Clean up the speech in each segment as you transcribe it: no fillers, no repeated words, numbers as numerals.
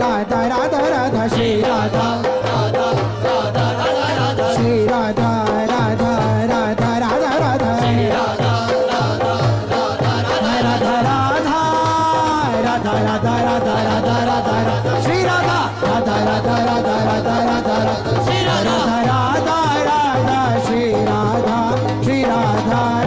राधा राधा राधा श्री राधा श्री राधा राधा राधा राधा राधा राधा राधा राधा राधा राधा राधा राधा श्री राधा राधा राधा राधा राधा राधा श्री राधा राधा राधा श्री राधा श्री राधा राधा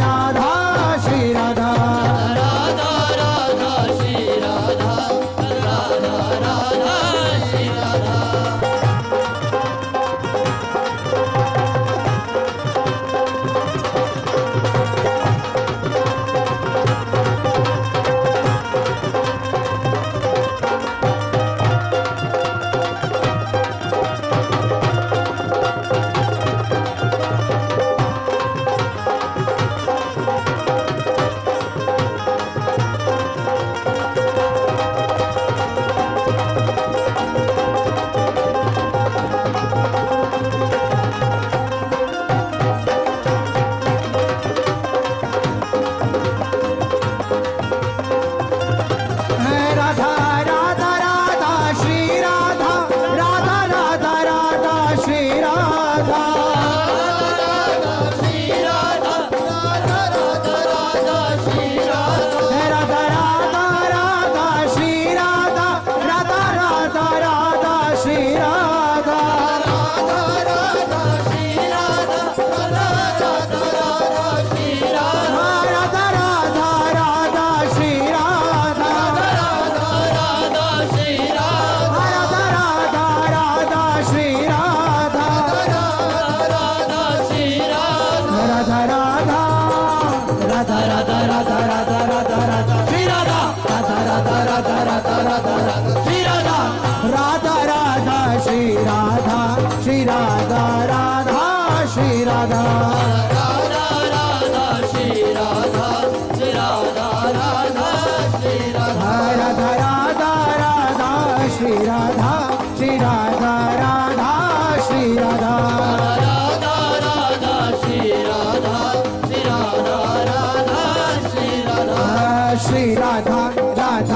श्री राधा राधा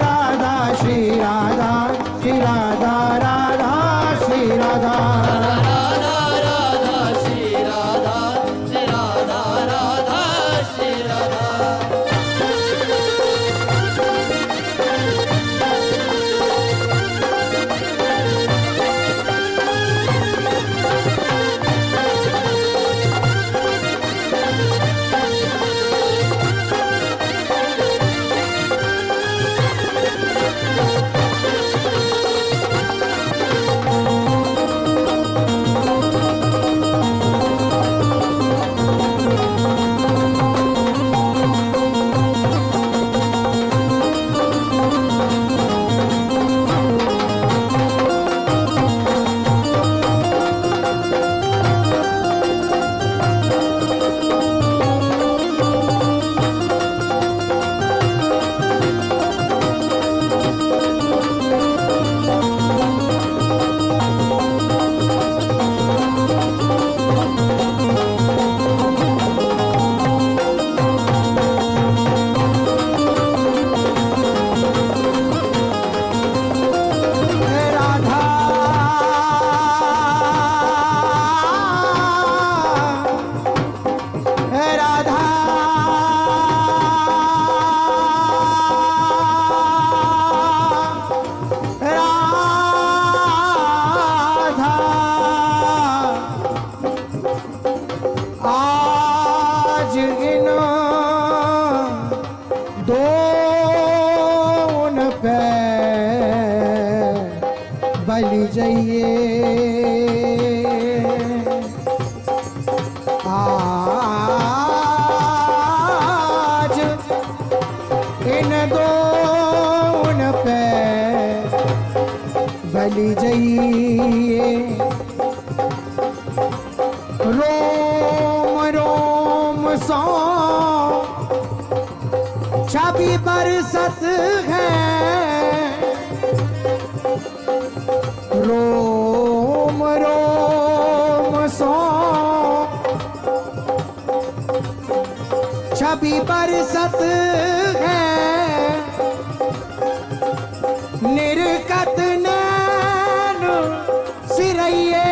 राधा श्री राधा राधा राधा श्री राधा रोम रोम सो छवि बरसत है, रोम रोम सो छवि बरसत है, निर्कत नैन सिरैये,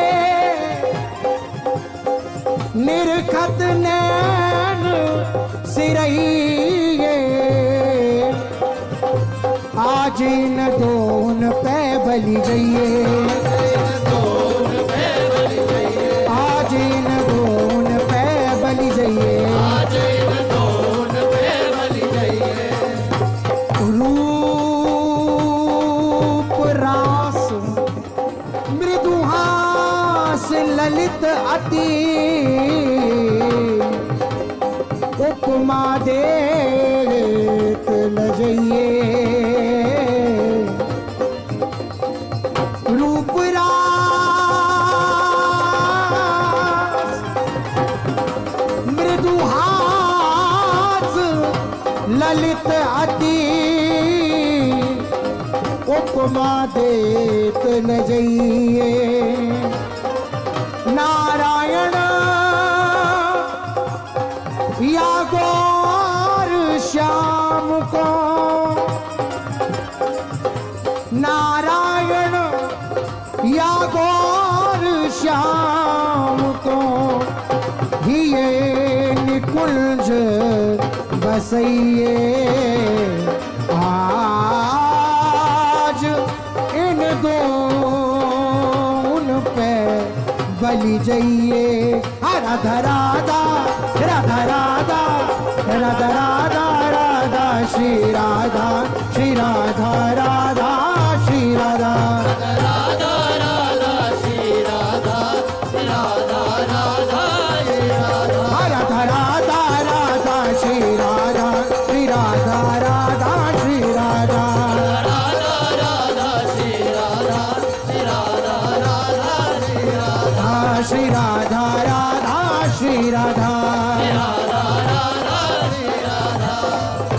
निर्खत नैन सिरैये, आज इन दोन पे बलि जइए, आज इन दोन पे बलि जइए, रूप रास मृदुहास ललित अति, उपमा देत लजइए, रूप रास मृदुहास ललित अति, उपमा देत लजइए, नारायण या गौर श्याम को, नारायण या गौर श्याम को, ये निकुंज बसइए, आज इन दोन पे बलि जइए, राधा राधा राधा राधा राधा राधा राधा श्री राधा श्री राधा राधा श्री राधा राधा राधा श्री राधा राधा राधा श्री राधा राधा राधा राधा श्री राधा श्री राधा राधा श्री राधा राधा राधा श्री राधा राधा राधा श्री राधा श्री राधा राधा श्री राधा राधा राधा श्री राधा राधा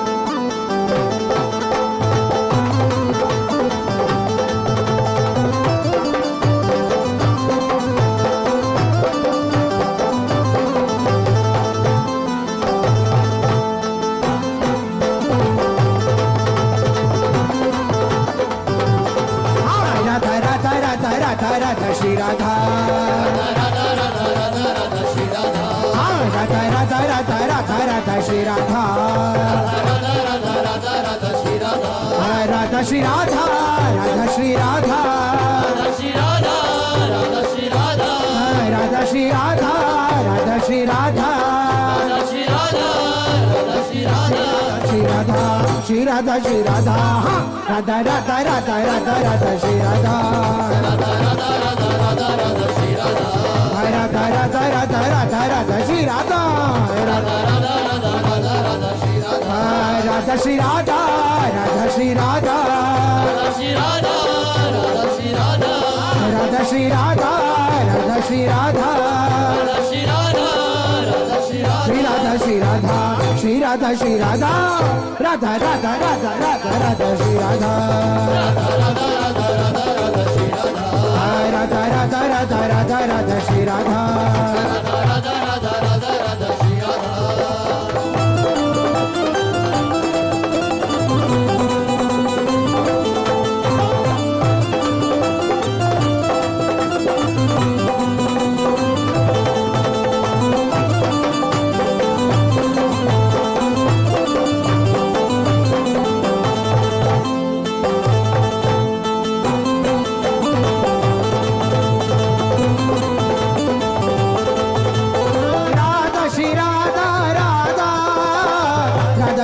राधा राधा राधा राधा श्री राधा राधा राधा राधा राधा श्री राधा राधा राधा राधा राधा राधा श्री राधा राधा राधा राधा राधा श्री राधा राधा श्री राधा राधा श्री राधा राधा श्री राधा राधा श्री राधा राधा श्री राधा राधा श्री राधा राधा श्री राधा राधा श्री राधा श्री राधा श्री राधा श्री राधा राधा राधा राधा राधा राधा श्री राधा राधा राधा राधा राधा राधा श्री राधा राधा राधा राधा राधा राधा श्री राधा राधा राधा राधा राधा राधा श्री राधा राधा श्री राधा राधा श्री राधा राधा श्री राधा राधा श्री राधा राधा श्री राधा राधा श्री राधा राधा श्री राधा राधा श्री राधा श्री राधा श्री राधा श्री राधा राधा राधा राधा राधा राधा श्री राधा राधा राधा राधा राधा राधा श्री राधा राधा राधा राधा राधा राधा श्री राधा राधा राधा राधा राधा राधा श्री राधा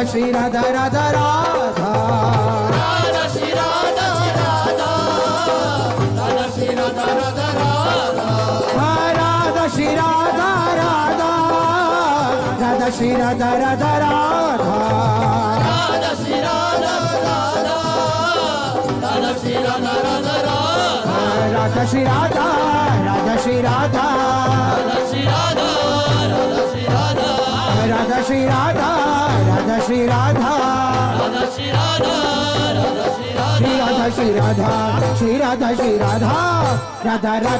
श्री राधा राधा राधा राधा श्री राधा राधा राधा श्री राधा राधा राधा राधा श्री राधा राधा राधा श्री राधा राधा राधा राधा श्री राधा राधा राधा श्री राधा राधा राधा राधा श्री राधा राधा श्री राधा राधा श्री राधा राधा श्री राधा राधा श्री राधा राधा श्री राधा राधा श्री राधा राधा श्री राधा श्री राधा श्री राधा श्री राधा श्री राधा राधा राधा